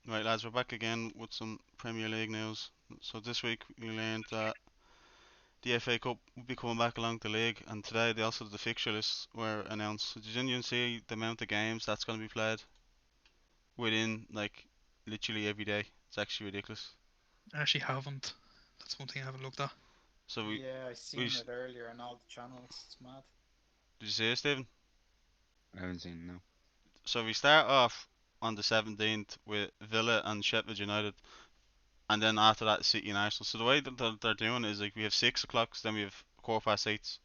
Right, lads, we're back again with some Premier League news. So this week we learned that the FA Cup will be coming back along the league, and today the fixture lists were announced. So did anyone see the amount of games that's going to be played within like literally every day? It's actually ridiculous. I actually haven't. That's one thing I haven't looked at. So Yeah, I we seen it earlier on all the channels. It's mad. did you see it, Stephen? I haven't seen no. So we start off on the 17th with Villa and Sheffield United, and then after that City and Arsenal. So the way that they're doing is like we have 6 o'clocks, then we have quarter past eights.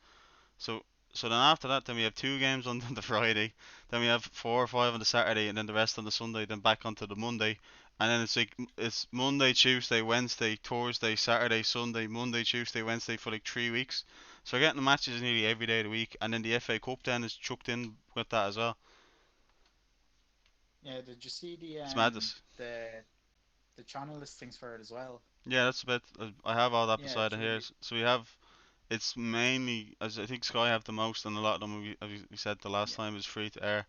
So so then after that, then we have two games on the Friday, then we have 4 or 5 on the Saturday, and then the rest on the Sunday. Then back onto the Monday, and then it's Monday, Tuesday, Wednesday, Thursday, Saturday, Sunday, Monday, Tuesday, Wednesday for like 3 weeks. So we're getting matches nearly every day of the week, and then the FA Cup then is chucked in with that as well. Yeah, did you see It's madness. the channel listings for it as well? Yeah, that's a bit. I have all that Yeah, beside it's it here. really So we have. It's mainly, as I think Sky have the most, and a lot of them, we said the last yeah. time, is free to air.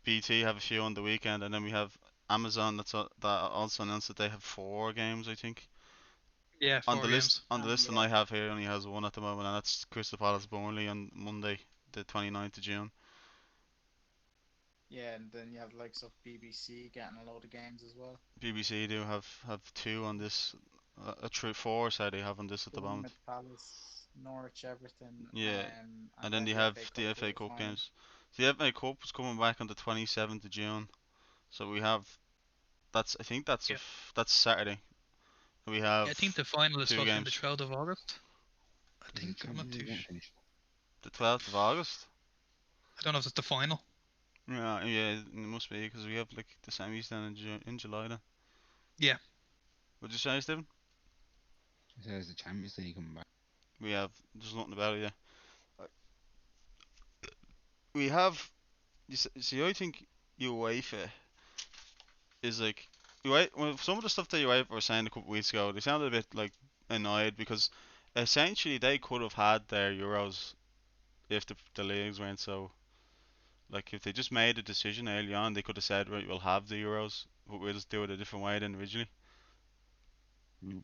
BT have a few on the weekend, and then we have Amazon that also announced that they have 4 games, I think. Yeah, On four the list, games. on the list that Yeah, I have here, only has one at the moment, and that's Crystal Palace Burnley on Monday, the 29th of June. yeah, and then you have the likes of BBC getting a load of games as well. BBC do have two on this, a true four, so they have on this at the moment. Bournemouth, Palace, Norwich, Everton, Yeah, and and then then they the have FA the Cup FA quarter Cup final. games. So the FA Cup is coming back on the 27th of June. So we have that's I think Yeah. that's Saturday. We Yeah, have I think the final is two fucking the games. 12th of August. I Is the think I'm not Champions too. League game finished? The 12th of August. I don't know if it's the final. Yeah, yeah, it must be because we have like the semis then in July then. Yeah. Would you say, Stephen? It says the Champions League coming back. We have. There's nothing about it yet. We have. See, I think UEFA is like. Well, some of the stuff that UEFA were saying a couple of weeks ago, they sounded a bit like annoyed because essentially they could have had their Euros if the leagues weren't so. Like, if they just made a decision early on, they could have said, right, we'll have the Euros, but we'll just do it a different way than originally. Mm.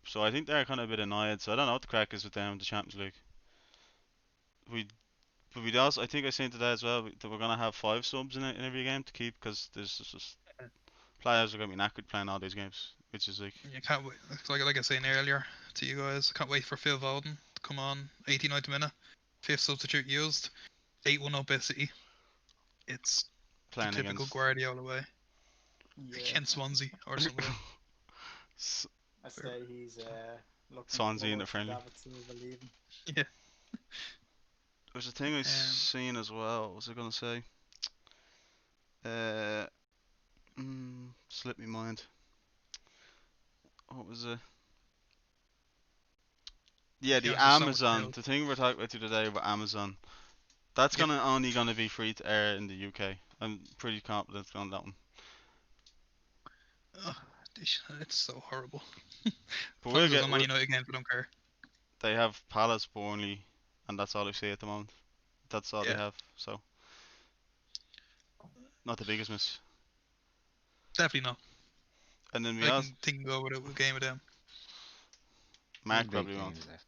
So I think they're kind of a bit annoyed. So I don't know what the crack is with them in the Champions League. We But we also, I think I seen today as well that we're gonna have 5 subs in every game to keep because there's just players are gonna be knackered playing all these games, which is like You can't wait. It's like I was saying earlier to you guys, I can't wait for Phil Foden to come on 89th minute. Fifth substitute used. 8-1 up City. It's the playing typical against Guardiola way. Yeah, Against Swansea or somewhere. S- I Where- say he's looking Swansea in the forward to friendly. David Silva leaving. Yeah. There's a thing I Um, seen as well. What was I gonna say? Uh, Slip me mind. What was it? Yeah, to be the honest, there's so much Amazon. news. The thing we're talking about today about Amazon. That's Yep. gonna only gonna be free to air in the UK. I'm pretty confident on that one. Ugh, it's so horrible. But As long as there's no Man United games, I don't care. they have Palace, Burnley, and that's all I see at the moment. That's all they Yeah. have. So not the biggest miss. Definitely not. And then we I also can think go with a game with them. Mark One big probably game won't. is left.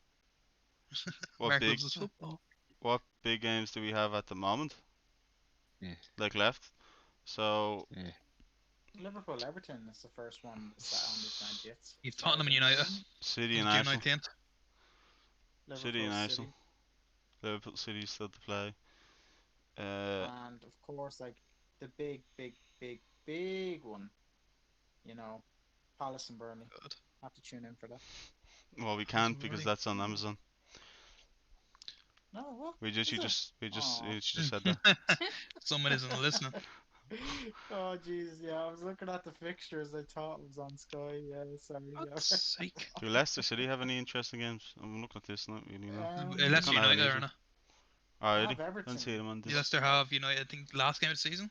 What Mark big loves his football. what big games do we have at the moment? Yeah, Like left? So yeah. Liverpool Everton is the first one set on the 20th. You've Tottenham and Saturday. United City on and the June Arsenal. 19th. City Liverpool and Arsenal. City. Liverpool City still to play. Uh, And of course, like the big one, you know, Palace and Burnley. God. Have to tune in for that. well, we Palace can't and because Burnley. that's on Amazon. No, what We just you is it? just we just Oh, you just said that. Someone isn't listening. oh, jeez, yeah. I was looking at the fixtures. I thought it was on Sky. Yeah, sorry. God's Yeah. sake. Do Leicester City have any interesting games? I'm looking at this, not really no. They Leicester kind of have an United, easy are one. not. They Alrighty, have don't Everton see them on this. Leicester have United, I think, last game of the season?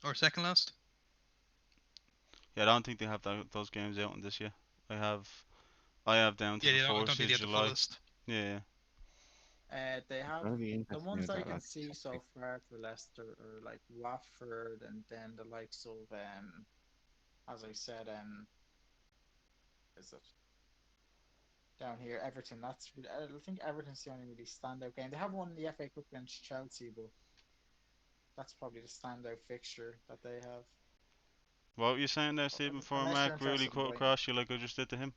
Or second last? Yeah, I don't think they have those games out on this year. I have down to Yeah, the I don't first think of they have the full July. list. Yeah, yeah. They It's have gonna be the interesting ones with I that can last see so Champions far for Leicester are like Watford and then the likes of as I said, is it down here? Everton. I think Everton's the only really standout game. They have won the FA Cup against Chelsea, but that's probably the standout fixture that they have. What were you saying there, Stephen? For Unless you're Mark really interested in cut Brighton. across you like I just did to him?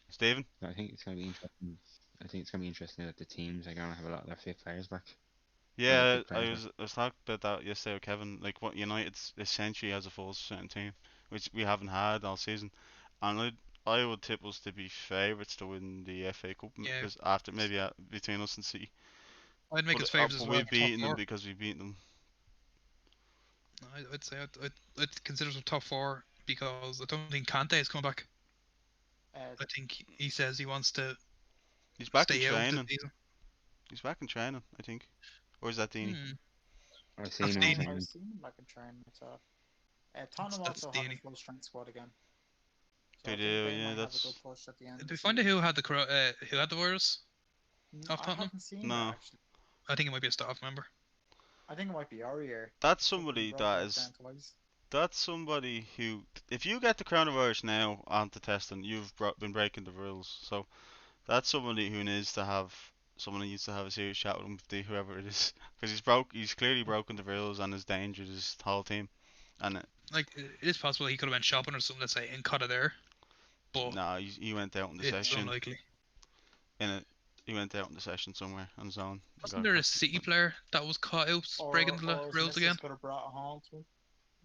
Stephen? I think it's gonna be interesting. I think it's gonna be interesting that the teams are gonna have a lot of their fit players back. A lot of Yeah, good players back. I was talking about that yesterday with Kevin. Like what United's essentially has a full strength team, which we haven't had all season, and I would tip us to be favourites to win the FA Cup Yeah, because after maybe between us and City, I'd make us but favourites as well we've for top beaten them four. because we've beaten them. I'd say I'd consider some top four because I don't think Kante is coming back. Uh, I think he says he wants to He's back in stay out this training. season. He's back in training, I think. Or is that Dini? Hmm. I've That's seen him in Dini. I training. was seeing them back in training. I thought. That's Tottenham that's also have a Dini. full strength squad again, so They I think do, they yeah. might have a good That's push at the end Did of we the find out season. who had the virus off I Tottenham? haven't seen that no. actually. I think it might be a staff member. I think it might be Aurier. That's Looks like he somebody brought that that is. down twice. That's somebody who, if you get the coronavirus now onto testing, been breaking the rules. So that's somebody who needs to have someone who needs to have a serious chat with him, whoever it is, because he's clearly broken the rules and has endangered his whole team. And Like it is possible he could have went shopping or something, let's say, and caught it there, but nah, he went out in the it's session unlikely. in it. He went out in the session somewhere on his own and Wasn't got there a caught. City player that was caught out breaking the Or his rules missus again? could have brought it home to him.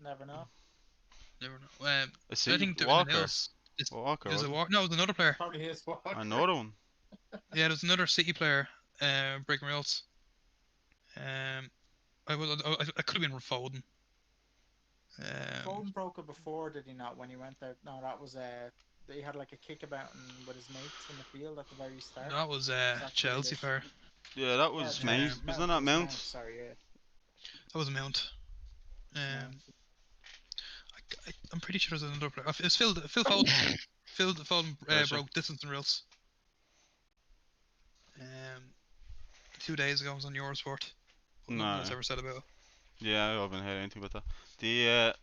Never know. Never know. I I see think they're in the Walker. news. Walker There's was a it? walk. No, there's another player. Probably his Walker. Another one. Yeah, there's another City player breaking rules. Um, I could have been Foden. Foden broke it before, did he not? When he went out? No, that was he had like a kickabout with his mates in the field at the very start. That was Was that Chelsea Grealish? player. Yeah, that Yeah, was Mount. Chelsea. Um, Wasn't Mount. It that was Mount. Mount? Sorry, yeah, that was Mount. it was Mount. I'm pretty sure there's another player. It's Phil Foden. Phil Foden Gotcha. broke distance and rules. Um, 2 days ago, I was on Eurosport. But nothing else No. ever said about it. Yeah, I haven't heard anything about that. The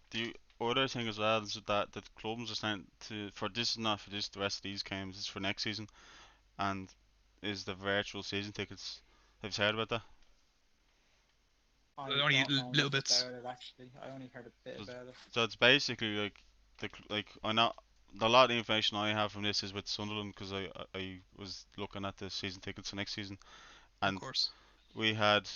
other thing as well is that the clubs are starting to for this not for this the rest of these games, it's for next season, and is the virtual season tickets. Have you heard about that? I Only don't know little enough bits. about it actually. I only heard a bit So it's, about it. so it's basically like I know a lot of the information I have from this is with Sunderland because I was looking at the season tickets for next season, Of and course. we had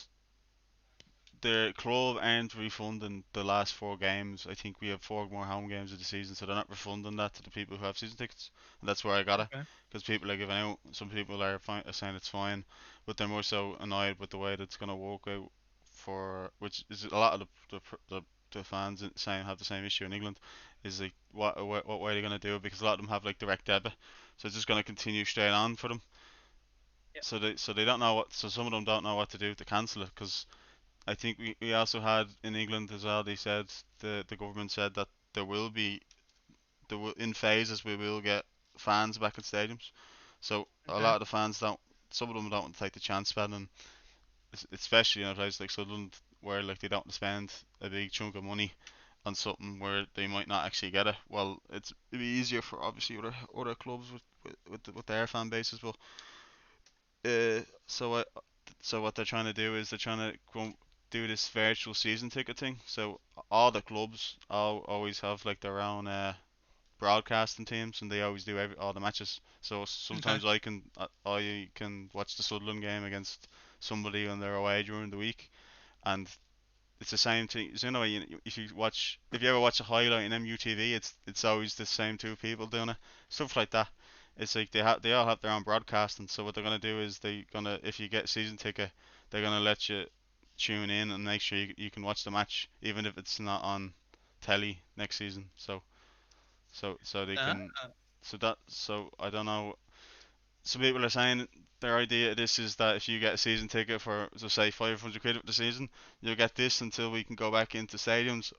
the club aren't refunding the last 4 games. I think we have 4 more home games of the season, so they're not refunding that to the people who have season tickets. And that's where I got it, Okay. because people are giving out. Some people are saying it's fine, but they're more so annoyed with the way that it's going to work out for, which is a lot of the fans saying have the same issue in England, is like what way are they going to do it, because a lot of them have like direct debit, so it's just going to continue straight on for them. Yep. So they don't know what. So some of them don't know what to do to cancel it, because I think we also had in England as well. They said the government said that in phases we will get fans back in stadiums. So a Okay. lot of the fans don't. Some of them don't want to take the chance spending, especially in a place like Sunderland where like they don't want to spend a big chunk of money on something where they might not actually get it. Well, it'd be easier for obviously other clubs with their fan bases, but uh, so I, so what they're trying to do is they're trying to do this virtual season ticket thing. So all the clubs always have like their own broadcasting teams, and they always do all the matches. So Okay. sometimes I can watch the Sunderland game against somebody on their away during the week, and it's the same thing. So, if you ever watch a highlight in MUTV, it's always the same 2 people doing it. Stuff like that. It's like they all have their own broadcasting. So what they're gonna do is if you get a season ticket, they're gonna let you tune in and make sure you can watch the match even if it's not on telly next season. So they Uh, can so I don't know. Some people are saying their idea of this is that if you get a season ticket for, so say, 500 quid for the season, you'll get this until we can go back into stadiums,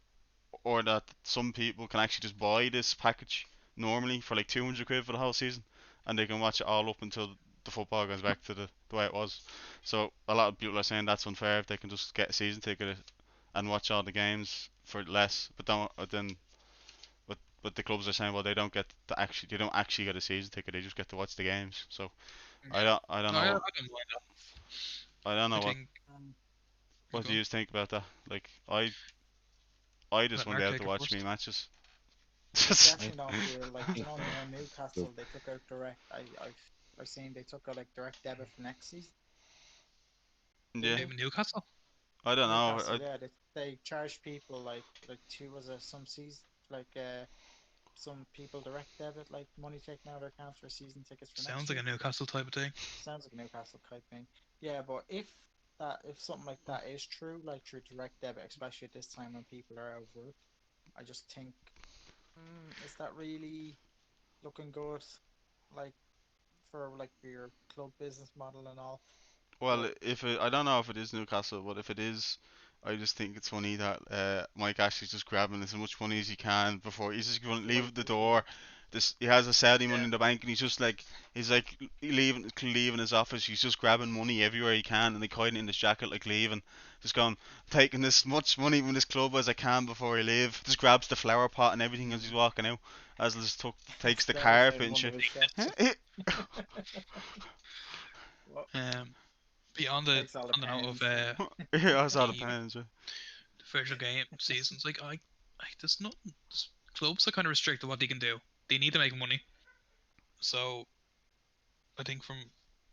or that some people can actually just buy this package normally for like 200 quid for the whole season, and they can watch it all up until the football goes back to the way it was. So a lot of people are saying that's unfair if they can just get a season ticket and watch all the games for less, but then but the clubs are saying, well, they don't actually get a season ticket, they just get to watch the games. So Yeah. I don't No, I know don't mind that. I don't I know think Um, you what go do on. you think about that. Like I just Let want Mark out to take it watch me first. matches. I I definitely don't feel like, think now so. Newcastle they took out direct. I've seen they took out like direct debit for next season, didn't Yeah, they? Newcastle. I don't know. Newcastle, yeah, they charge people like two was a some season like some people direct debit like money taken out of their accounts for season tickets for Sounds next like a year. Newcastle type of thing. Sounds like a Newcastle type thing. Yeah, but if something like that is true, like through direct debit, especially at this time when people are out of work, I just think, is that really looking good? Like for your club business model and all. Well, But I don't know if it is Newcastle, but if it is, I just think it's funny that Mike Ashley's just grabbing as much money as he can before he's just going to before he leave the goes, yeah. door. This he has a Saudi money Yeah. in the bank, and he's like leaving his office. He's just grabbing money everywhere he can, and like hiding it in his jacket, like leaving, just going taking as much money from this club as I can before he leave. Just grabs the flower pot and everything as he's Mm. walking out. As just takes the Flowers out carpet of and one of shit. his shots. Well, Um, beyond takes all the on the note of pens. Yeah, I was out of the pens. virtual game seasons, like there's not clubs are kind of restricted what they can do. They need to make money. So I think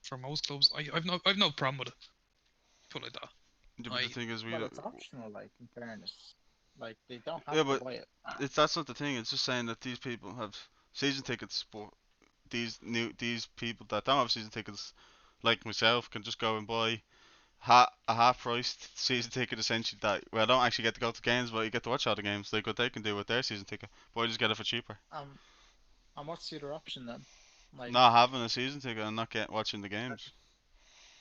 for most clubs, I've no problem with it. Put it like that. Yeah, but the I thing is, Well, it's optional. Like in fairness, like they don't have yeah, to but buy it. that's not the thing. It's just saying that these people have season tickets, but these people that don't have season tickets, like myself, can just go and buy a half-priced season ticket essentially. That well, I don't actually get to go to games, but you get to watch all the games. Like what they can do with their season ticket, but I just get it for cheaper. Um, and what's the other option then? Like, Not having a season ticket and not get watching the games.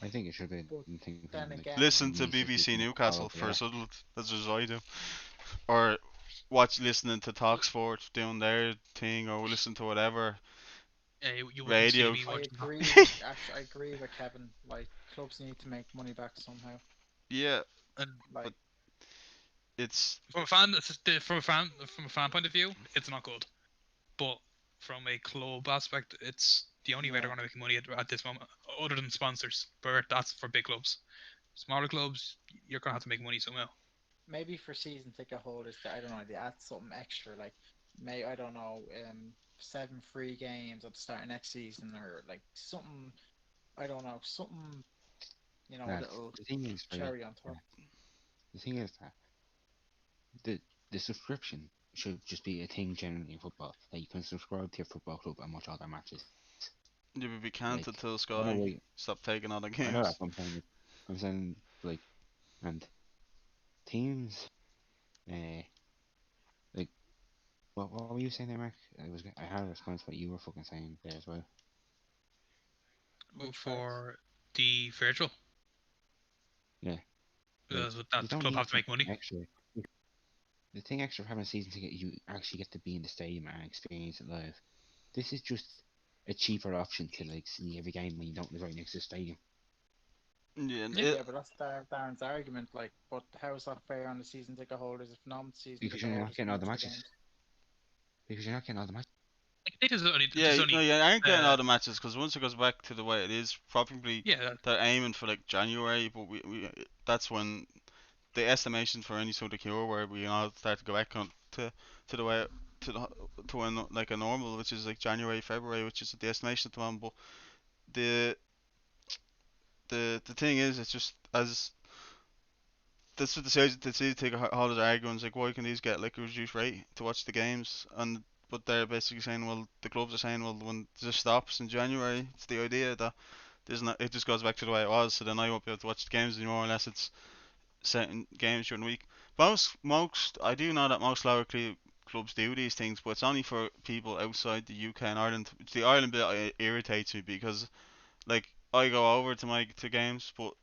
I think it should be but the thing for then them. Like again, Listen it to needs to be BBC more Newcastle powerful. for Yeah, Sunderland. That's what I do. Or listening to Talk Sport doing their thing, or listen to whatever you wouldn't see radio. me I watching that. agree with actually I agree with Kevin. Like clubs need to make money back somehow. Yeah, And but Like, it's from a fan point of view, it's not good. But from a club aspect, it's the only way they're yeah, going to make money at this moment, other than sponsors. But that's for big clubs. Smaller clubs, you're going to have to make money somehow. maybe for season ticket holders, I don't know, they add something extra. Like, I don't know, 7 free games at the start of next season, or like something. I don't know, something. A lads. little The thing is, right? cherry on Yeah, top. the thing is that the the subscription should just be a thing generally in football. That you can subscribe to your football club and watch all their matches. you will be Like can't until I don't know Sky why. stop taking all the I know games. that's what I'm saying. I'm saying like and teams. Uh, like what were you saying there, Mark? I had a response to what you were fucking saying there as well. Which part? For the virtual, Yeah, like because you that the don't club need have to make something money. extra. The thing extra of having a season ticket, you actually get to be in the stadium and experience it live. This is just a cheaper option to like see every game when you don't live right next to the stadium. Yeah, Yeah. Yeah, but that's Darren's argument. Like, but how is that fair on the season ticket holders if non-season Because ticket you're not holders getting can all the watch the matches. games? Because you're not getting all the matches. Like I think yeah, there's no, only yeah. I ain't getting uh all the matches because once it goes back to the way it is, probably yeah they're aiming for like January, but that's when the estimation for any sort of cure where we all start to go back to the way to when like a normal, which is like January, February, which is the estimation at the moment. But the the thing is, it's just as that's what the season ticket holders are arguing. It's like, why can these get like a reduced rate to watch the games? And but they're basically saying, well, the clubs are saying, well, when this stops in January, it's the idea that there's not, it just goes back to the way it was. So then I won't be able to watch the games anymore unless it's certain games during the week. Most I do know that most lower clubs do these things, but it's only for people outside the UK and Ireland. It's the Ireland bit irritates me because like I go over to my to games, but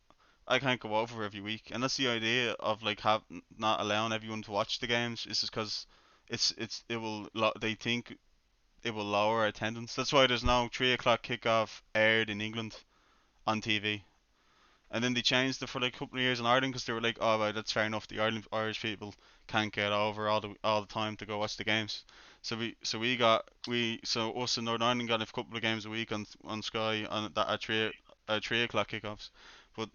I can't go over every week, and that's the idea of like have not allowing everyone to watch the games. Is just because they think it will lower attendance. That's why there's no 3 o'clock kickoff aired in England on TV. And then they changed it for like a couple of years in Ireland because they were like, oh, well, that's fair enough. The Irish people can't get over all the time to go watch the games. So us in Northern Ireland got a couple of games a week on Sky on that at 3 o'clock kickoffs, but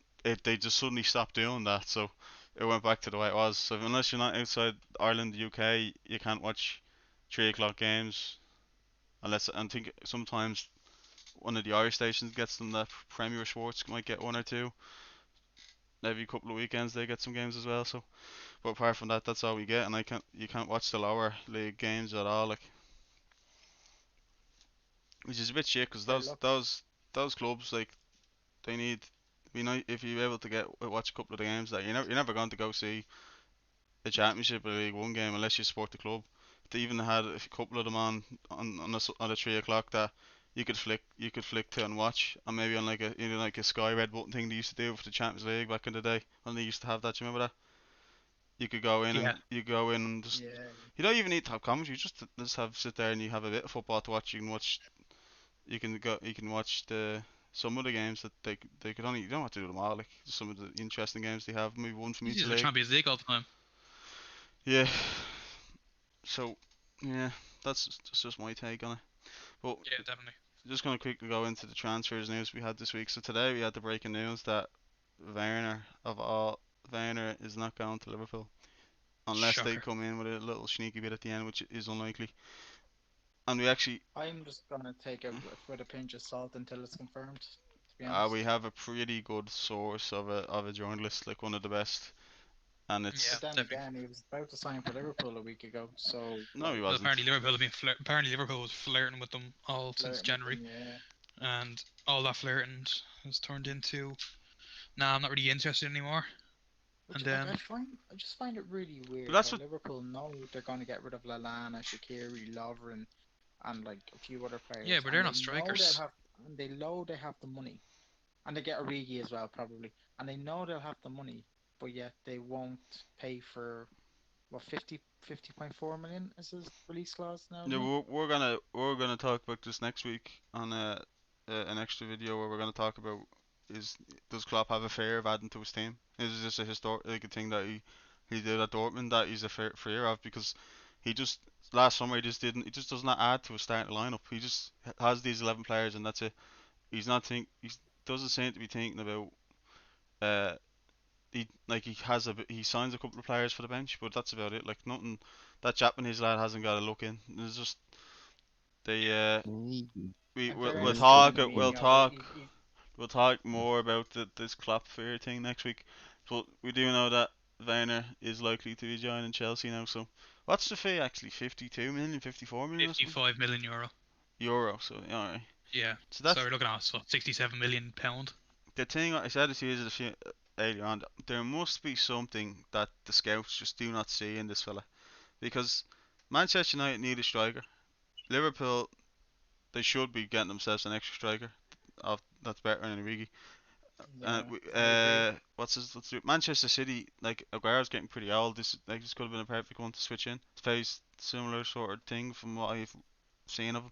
they just suddenly stopped doing that. So it went back to the way it was. So unless you're not outside Ireland, the UK, you can't watch 3 o'clock games unless I think sometimes one of the Irish stations gets them. That Premier Sports might get one or two every couple of weekends. They get some games as well. So, but apart from that, that's all we get, and you can't watch the lower league games at all. Like, which is a bit shit because They're lucky. those clubs like they need. Be nice if you're able to watch a couple of the games that you're never going to go see a championship or League One game unless you support the club. They even had a couple of them on a 3 o'clock that you could flick to and watch, and maybe on like a Sky Red button thing they used to do for the Champions League back in the day when they used to have that. Do you remember that? You could go in Yeah, and you go in and just Yeah, you don't even need to have commentary. You just have sit there and you have a bit of football to watch. You can watch some of the games that they could only you don't have to do them all. Like some of the interesting games they have, maybe one from he's each using the league. Champions League all the time. Yeah. So yeah, that's just my take on it. But Yeah, definitely. just gonna quickly go into the transfers news we had this week. So today we had the breaking news that Werner of all Werner is not going to Liverpool unless they Shocker. come in with a little sneaky bit at the end, which is unlikely. And we actually I'm just gonna take it with a pinch of salt until it's confirmed. To be honest, we have a pretty good source of a journalist, like one of the best, and Yeah, but it's then definitely. again, he was about to sign for Liverpool a week ago, so no, he like Well, wasn't. apparently Liverpool was flirting with them all since flirting with January, them, yeah. and all that flirting has turned into, nah, I'm not really interested anymore. Which And like then, I just find it really But weird that's how what Liverpool know they're going to get rid of Lallana, Shaqiri, Lovren, and like a few other yeah, players, but they're and not strikers. they know they have the money, and they get Origi as well probably, and they know they'll have the money, but yet they won't pay for what 50.4 million is his release clause now, yeah, isn't it? we're gonna talk about this next week on an extra video where we're gonna talk about is does Klopp have a fear of adding to his team? Is this a historic like a thing that he did at Dortmund that he's a fear of because he just last summer he just does not add to his starting lineup. He just has these 11 players and that's it. He doesn't seem to be thinking about uh he signs a couple of players for the bench, but that's about it. Like nothing that Japanese lad hasn't got a look in. It's just they Maybe. In we'll fairness to talk Firmino, we'll talk more about this Klopp fear thing next week. But we do know that Werner is likely to be joining Chelsea now. So what's the fee actually? 52 million, 54 million or something 55 million euro. euro. So yeah, alright. Yeah. So So that's we're looking at what, 67 million pound. the thing. I said to you a few earlier on. There must be something that the scouts just do not see in this fella because Manchester United need a striker. Liverpool, they should be getting themselves an extra striker. That's better than Origi. yeah, I agree. Manchester City? Like Aguero's getting pretty old. This could have been a perfect one to switch in. It's very similar sort of thing from what I've seen of him.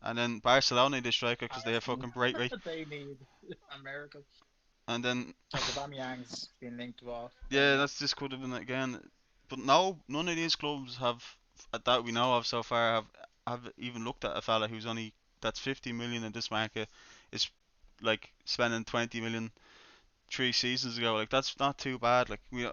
And then Barcelona need a striker because they have Arsenal, fucking Braithwaite. they need America. And then Like Aubameyang's been linked to all right yeah, now. this could have been again. But no, none of these clubs have that we know of so far have even looked at a fella who's only that's 50 million in this market is like spending 20 million 3 seasons ago. Like that's not too bad. Like we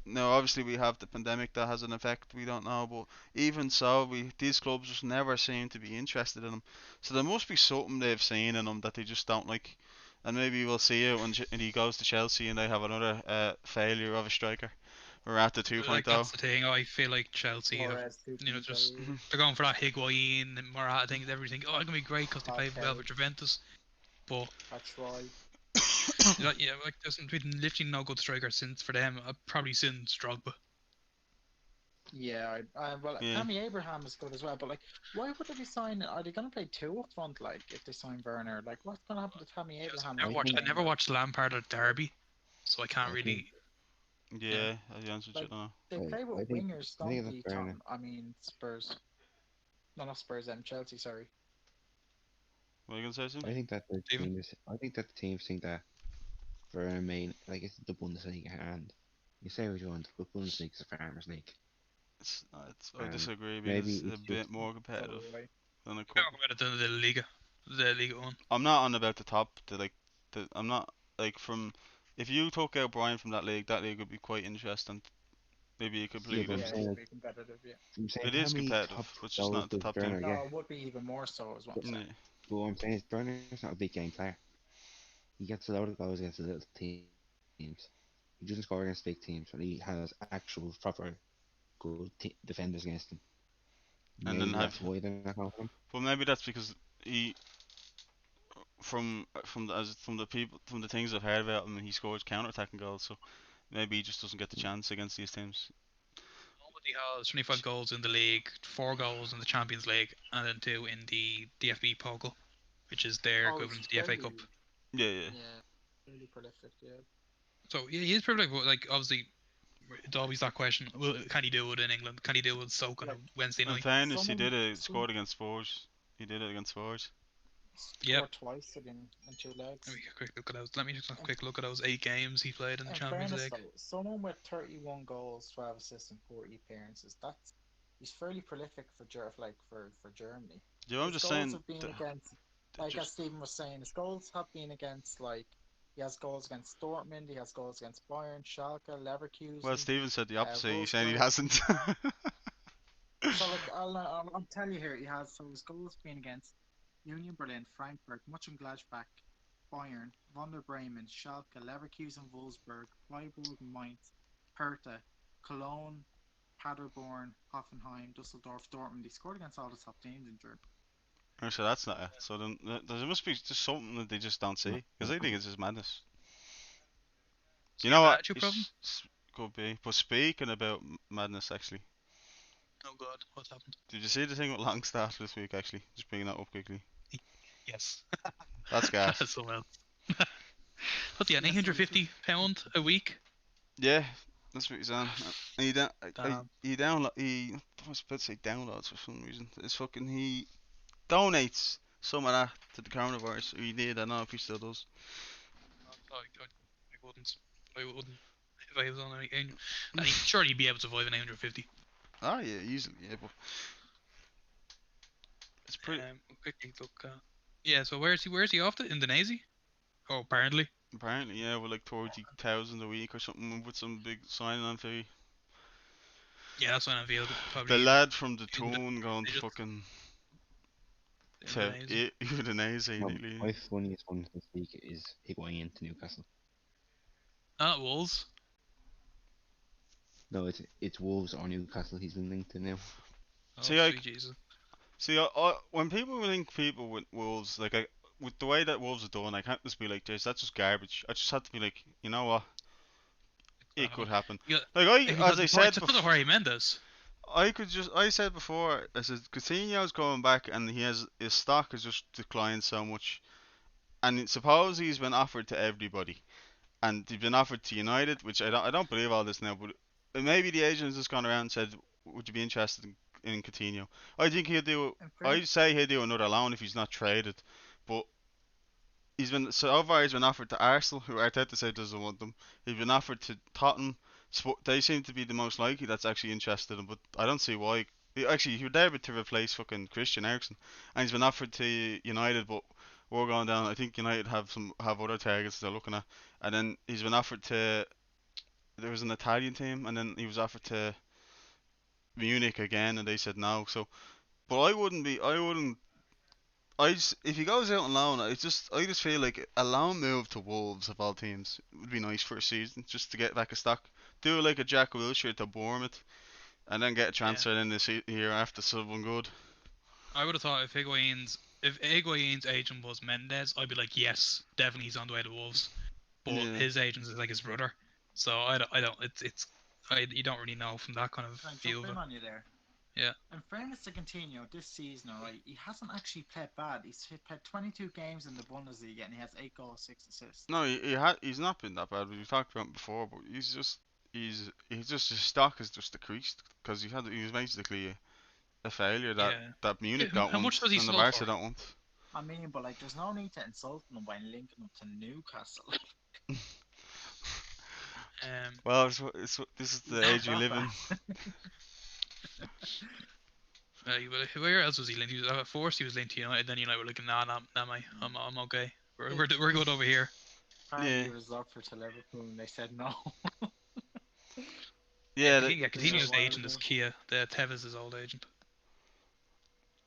now obviously we have the pandemic that has an effect. We don't know, but even so, we these clubs just never seem to be interested in him. So there must be something they've seen in him that they just don't like. And maybe we'll see it when he goes to Chelsea and they have another failure of a striker. We're at the Like 2.0. that's the thing. I feel like Chelsea have, Flores just 2.0, Mhm. they're going for that Higuain and Morata thing. Everything. Oh, it's gonna be great because they Todd play well Terry, for Juventus. But Batshuayi. yeah, like there's been literally no good striker since for them. Probably since Drogba. Yeah, well, Yeah. Tammy Abraham is good as well, but like, why would they be signing? Are they going to play two up front? Like, if they sign Werner, like, what's going to happen to Tammy Yeah, so Abraham I've if never I they watched. I think play him? never Like, watched Lampard at Derby, so I can't I think really. Yeah. Yeah, I answered you. like I don't know. they play with I think wingers, I don't think that's they? fair enough. I mean, Spurs. No, not Spurs. Chelsea. Sorry. What are you gonna say, Sim? I think that the Stephen. team is I think that the teams think that for a main, like it's the Bundesliga, and you say what you want, but Bundesliga is a farmers' league, I and disagree because maybe it's a it's bit just more So competitive do I. than a Talk couple. about it than the Liga, the Liga One. I'm not on about the top. I'm not like from. If you took out Brian from that league would be quite interesting. Maybe a yeah. completely But I'm Yeah, different. it saying would like be competitive. Yeah. I'm saying It how is many top competitive, but it's just goals not the does top team. Werner get? No, it would be even more so, is what I'm But, saying. Yeah. but what I'm saying is Werner's not a big game player. He gets a lot of goals against the little teams. He doesn't score against big teams, but he has actual proper good defenders against him. And Maybe then that's have, why they're not confident. but maybe that's because he from the people from the things I've heard about him, he scores counter-attacking goals. So maybe he just doesn't get the chance against these teams. Nobody has 25 goals in the league, 4 goals in the Champions League, and then 2 in the DFB Pokal, which is their Oh, he's equivalent to the FA Cup. fairly, Yeah, yeah. yeah, fairly prolific. Yeah. So yeah, he is privileged, but like obviously, it's always that question: well, can he do it in England? Can he do it with Stoke on a Like Wednesday In night? fairness, he someone, did it. some Scored against Spurs. He did it against Spurs. Yep. scored twice in 2 legs. Let me get a quick look at those. Let me just have a In, quick look at those 8 games he played in the in Champions fairness, League. though, someone with 31 goals, 12 assists, and 40 appearances, that's he's fairly prolific for for Germany. You know, I'm His just goals saying. have been against, like as Just Stephen was saying, his goals have been against like he has goals against Dortmund, he has goals against Bayern, Schalke, well, Leverkusen, Steven said the opposite. He's saying he Wolfsburg. hasn't. So like I'll tell you here, he has so his goals been against Union Berlin, Frankfurt, Mönchengladbach, Bayern, Werder Bremen, Schalke, Leverkusen, Wolfsburg, Freiburg, Mainz, Hertha, Cologne, Paderborn, Hoffenheim, Dusseldorf, Dortmund. He scored against all the top teams in Germany. So that's not it. So then there must be just something that they just don't see. Because I think it's just madness. So You you have know an what? attitude problem? Could be. But speaking about madness, actually, Oh God, what's happened? did you see the thing with Longstaff this week? Actually, just bringing that up quickly. Yes, That's gas. that's someone else. What's he at? Yeah, so he's just £850 a week? Yeah, that's what he's on. And he down, Damn. he download, I was about to say downloads for some reason. It's fucking he donates some of that to the coronavirus. He did. I don't know if he still does. I wouldn't. I wouldn't if I was on any. Surely he'd be able to survive an 850. Ah, yeah, easily. Yeah, but it's pretty. Quickly look. Yeah. So where's he off to? Indonesia? Oh, apparently. Apparently, yeah, with like 30,000 a week or something with some big signing on fee. Yeah, that's when I feel The probably lad from the in the tune going to digits. fucking to Indonesia. Udinese No, nearly. my funniest one this week is Higuain to Newcastle. Ah, Wolves. No, it's Wolves or Newcastle. He's been linked to now. Oh, See, sweet Jesus. when people link people with Wolves, like with the way that Wolves are done, I can't just be like, "This, that's just garbage." I just have to be like, you know what? It could happen. Yeah, Like as because I before said it's another before, Jorge Mendes. I said before, I said Coutinho's going back and his stock has just declined so much. And suppose he's been offered to everybody, and he's been offered to United, which I don't believe all this now, but maybe the agent has just gone around and said, "Would you be interested in Coutinho?" I think he'll do. in fair, I'd say he'll do another loan if he's not traded, but so far he's been offered to Arsenal, who Arteta said doesn't want them. He's been offered to Tottenham. They seem to be the most likely that's actually interested in, but I don't see why. Actually, he was there to replace fucking Christian Eriksen, and he's been offered to United, but we're going down. I think United have other targets they're looking at, and then he's been offered to. There was an Italian team, and then he was offered to Munich again, and they said no. So, but I wouldn't be. I wouldn't if he goes out on loan, I just feel like a loan move to Wolves of all teams would be nice for a season, just to get back a stock. Do like a Jack Wilshere to Bournemouth, and then get a Yeah. transfer in this year after someone good. I would have thought if Higuain's agent was Mendes, I'd be like, yes, definitely he's on the way to Wolves. But Yeah. his agent is like his brother, so I don't. You don't really know from that kind of can I view jump of in it. on you there? Yeah. In fairness to Coutinho, this season, alright, he hasn't actually played bad. He played 22 games in the Bundesliga and he has 8 goals, 6 assists. No, he's not been that bad. We've talked about him before, but he's just his stock has just decreased because he was basically a failure Yeah. that Munich don't How much want was he and the sold Barca for? don't want. I mean, but like, there's no need to insult him by linking him to Newcastle. Well, this is the Not age we that live bad. in. Where else was he linked? He was, at first he was linked to United, then United were like, nah, mate, I'm okay. We're good over here. Apparently, Yeah, he was offered to Liverpool, and they said no. yeah. This is a Coutinho's while agent is ago. Kia. Tevez is old agent.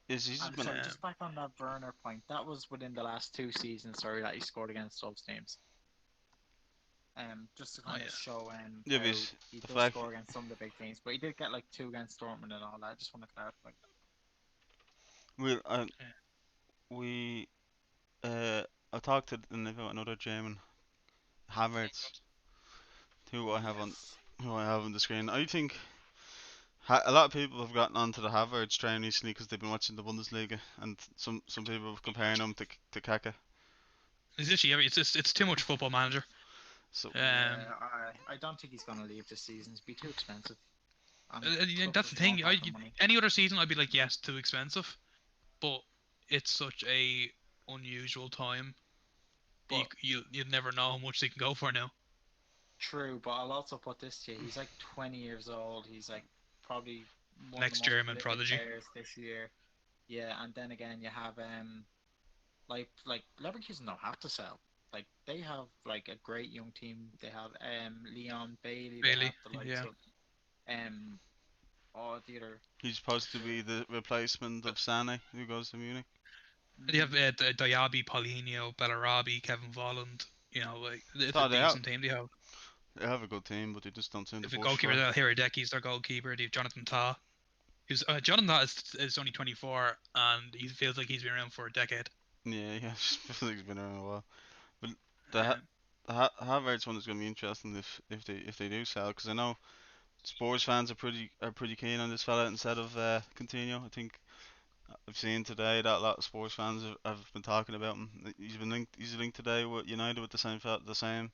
He's just And been. sorry, Um, just back on that Werner point. That was within the last 2 seasons. Sorry, that he scored against those teams. Just to oh kind of yeah. show Yeah, how but he the does fact score against some of the big teams, but he did get like two against Dortmund and all that. I just want to clarify. we Yeah. we I talked to another German, Havertz, who Oh I have on yes. who I have on the screen. I think a lot of people have gotten onto the Havertz train recently because they've been watching the Bundesliga, and some people have comparing him to Kaka. It's literally it's too much football manager. So Yeah, I don't think he's gonna leave this season. It'd be too expensive. And That's the clubs thing. don't have the money. Any other season I'd be like, yes, too expensive, but it's such a unusual time. But You'd never know how much they can go for now. true, but I'll also put this to you. He's like 20 years old. He's like probably one of the Next most German prolific prodigy. players this year. Yeah, and then again you have like Leverkusen don't have to sell. Like they have like a great young team. They have Leon Bailey. They Really, have the likes yeah. of um oh the other he's supposed to the be the replacement But of Sane, who goes to Munich. you have Diaby, Paulinho, Bellarabi, Kevin Volland. You know, like it's a Oh, decent team. they have a good team, but they just don't seem to If a push goalkeeper, for it. Hiradeki's their goalkeeper. They have Jonathan Tah. Who's Jonathan Tah is only 24 and he feels like he's been around for a decade. Yeah, yeah, just feels like he's been around a while. But the Um, Havertz one is going to be interesting if they do sell, because I know Spurs fans are pretty keen on this fella instead of Coutinho. I think I've seen today that a lot of Spurs fans have been talking about him. He's linked today with United with the same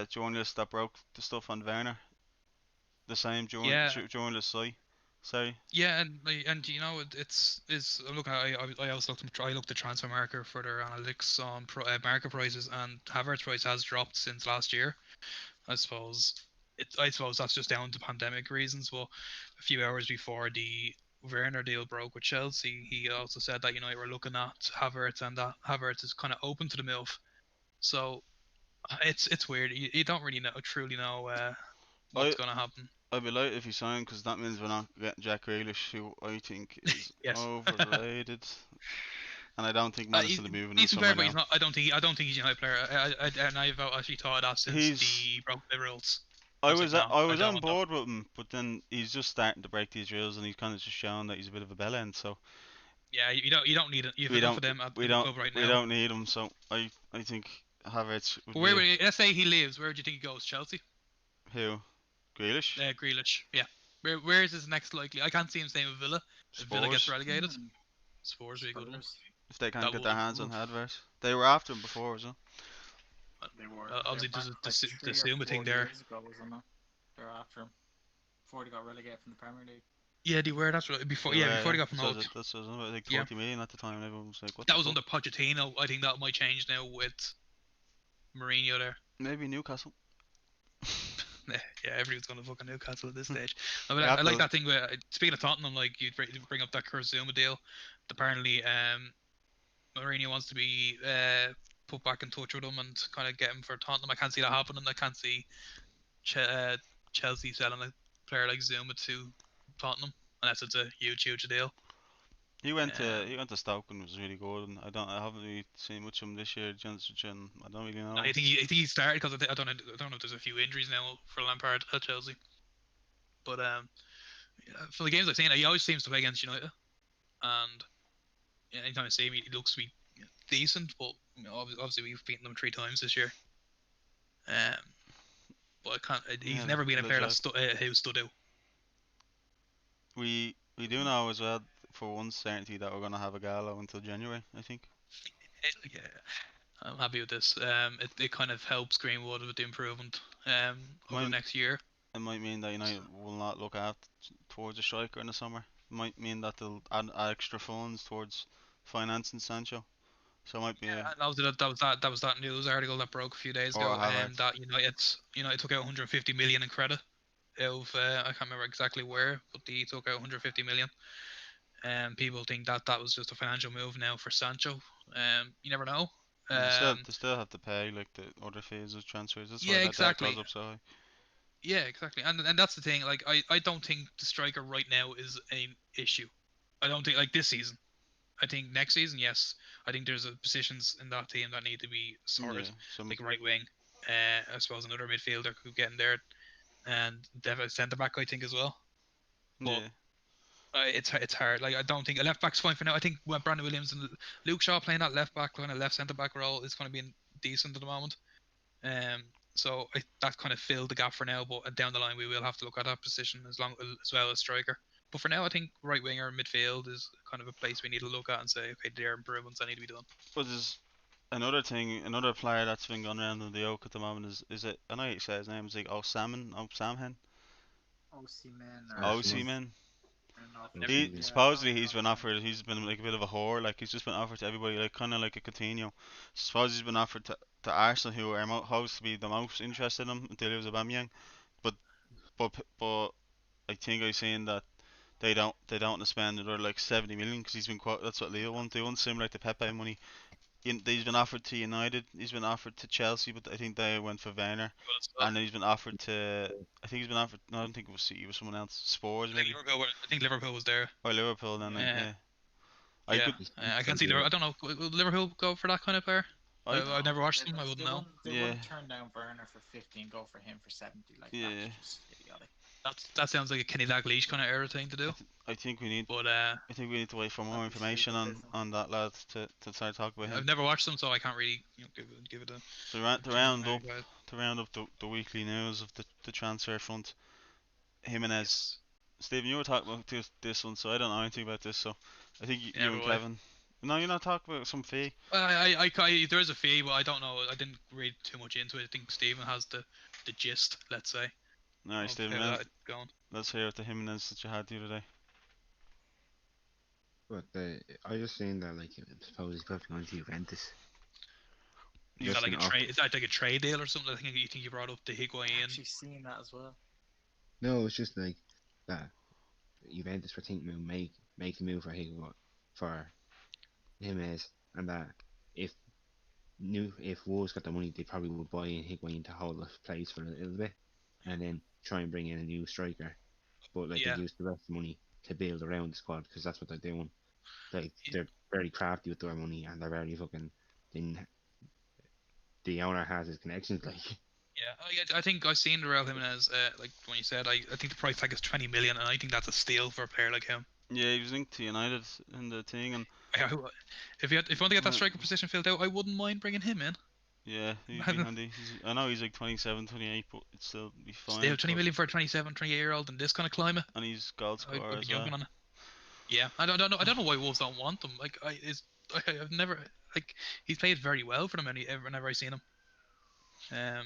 journalist that broke the stuff on Werner, the same yeah, journalist. Sorry. yeah, and you know it's look I also looked at transfer marker for their analytics on market prices, and Havertz price has dropped since last year. I suppose that's just down to pandemic reasons. But a few hours before the Werner deal broke with Chelsea, he also said that we're looking at Havertz, and that Havertz is kind of open to the move. So it's weird. You don't really truly know what's I gonna happen. I'd be light if he signed, because that means we're not getting Jack Grealish, who I think is Yes. overrated, and I don't think He's Madison will be moving him decent player, somewhere but he's now. not. I don't think he's a United player. And I've actually thought that since He's the broke the rules. I I was like, was no, I I was don't on want them. board with him, but then he's just starting to break these rules, and he's kind of just showing that he's a bit of a bell end. So Yeah, you don't need it. You have we enough don't of them we in the don't club right we now. don't need him. So I think Havertz would But be let's say he leaves, where do you think he goes? Chelsea? who Grealish, Grealish. Yeah. Where is his next likely? I can't see him staying with Villa. If Villa gets Spurs, relegated, Hmm, Spurs would be a good one. Spurs. if they can't That get their would. hands on Oof. Havertz. They were after him before as well. They're Obviously, back there's like the three or Zuma thing four there. years ago, wasn't it? They're after him before they got relegated from the Premier League. Yeah, they were. That's right. Before, They yeah, were, before yeah. they got So promoted. that's about like Yeah, 40 million at the time, and everyone was like, "What that the was fuck?" under Pochettino. I think that might change now with Mourinho there. Maybe Newcastle. Yeah, everyone's going to fucking Newcastle at this stage. No, They but I have like to. that thing where speaking of Tottenham, like you bring up that Zuma deal. Apparently, Mourinho wants to be put back in touch with him and kind of get him for Tottenham. I can't see that happening. I can't see Chelsea selling a player like Zuma to Tottenham unless it's a huge deal. He went to Um, he went to Stoke and was really good, and I haven't really seen much of him this year. Johnson, I don't really know. I think he started because I don't know if there's a few injuries now for Lampard at Chelsea. But yeah, for the games I've seen, he always seems to play against United, and anytime I see him, he looks to be decent. But obviously we've beaten them 3 times this year. Um, but I can't. He's Yeah, never been a player legit. who stood out. We do know as well for one certainty that we're gonna have a Gallo until January. I think Yeah, I'm happy with this. It kind of helps Greenwood with the improvement over the might next year. it might mean that United will not look at towards a striker in the summer. It might mean that they'll add extra funds towards financing Sancho. So it might be Yeah, and obviously that was that news article that broke a few days or ago, Havertz. that United took out 150 million in credit out of I can't remember exactly where, but they took out 150 million. And people think that that was just a financial move now for Sancho. You never know. They still have to pay like the other fees of transfers. That's why Yeah, that debt exactly. goes up so high. Yeah, exactly. And that's the thing. Like I don't think the striker right now is an issue. I don't think like this season. I think next season, yes. I think there's positions in that team that need to be Yeah, sorted, some like right wing. I suppose another midfielder could get in there, and definitely centre back. I think as well. But yeah. it's hard. Like I don't think a left back's fine for now. I think when Brandon Williams and Luke Shaw playing that left back, kind of left centre back role is going to be decent at the moment. Um, so that kind of filled the gap for now. But down the line, we will have to look at that position as well as striker. But for now, I think right winger midfield is kind of a place we need to look at and say, okay, there are improvements that need to be done. But there's another thing, another player that's been going around in the Oak at the moment is it? I know you say his name is like O'Samhen, Osimhen Oh, or Simon. Osimhen. enough. Never, He Yeah. Yeah, I don't supposedly even he's know been his name. offered. He's been like a bit of a whore. Like he's just been offered to everybody, like kind of like a Coutinho. Suppose he's been offered to Arsenal, who are supposed to be the most interested in him until he was Aubameyang. But but I think I seen that they don't want to spend another like 70 million because he's been quite. That's what Leo want. They want similar to Pepe money. He's been offered to United. He's been offered to Chelsea, but I think they went for Werner. And then he's been offered to. I think he's been offered. No, I don't think it was City. It was someone else. Spurs maybe. I think Liverpool was there. Or Liverpool. Then Uh, yeah. I yeah, could. He's I can pretty see good. Liverpool. I don't know. Will Liverpool go for that kind of player? I I've never No, watched them. I wouldn't know. they yeah. wouldn't turn down Werner for 50 and go for him for 70. Like that's Yeah. just idiotic. That sounds like a Kenny Dalglish kind of era thing to I, do. th- I think we need. But I think we need to wait for more That'd be information stupid on business. on that lad to start talking about I've him. never watched them, so I can't really give it a To opinion on round how up guys. the weekly news of the transfer front. Jimenez. Yes, Stephen, you were talking about this one, so I don't know anything about this. So I think you you never and will. Kevin. No, you're not talking about some fee. There is a fee, but I don't know. I didn't read too much into it. I think Stephen has the gist, let's say, All right, of Stephen. how Well, that is going. let's hear what the Jimenez that you had the other day. But I just seen that like suppose he's probably going to Juventus. Is that He's Just like been a off. trade? Is that like a trade deal or something? You think you brought up the I Higuain. actually seen that as well. No, it's just like that. Juventus were thinking of make a move for for Jimenez, and that if if Wolves got the money, they probably would buy in Higuain to hold the place for a little bit, and then try and bring in a new striker. But like they Yeah, use the rest of the money to build around the squad because that's what they're doing. Like yeah, they're very crafty with their money and they're very fucking. Then the owner has his connections. Like I think I've seen Raul Jimenez. Like when you said, I think the price tag is 20 million, and I think that's a steal for a player like him. Yeah, he was linked to United in the thing, and If you want to get that uh, striker position filled out, I wouldn't mind bringing him in. yeah, he'd be handy. I know he's like 27, 28, but it'd still be Still fine. 20 million for a 27, 28-year-old in this kind of climate. And he's goal scorer I'd be as well. jumping on it. Yeah, I don't know why Wolves don't want them. Like I've never like he's played very well for them whenever I've seen him. I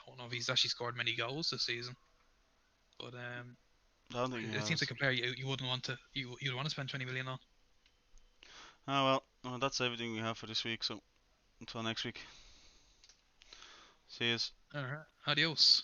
don't know if he's actually scored many goals this season, but I don't think he it seems has. like a player you wouldn't want to you'd want to spend 20 million on. Oh well, that's everything we have for this week. So until next week, see you. All right, adios.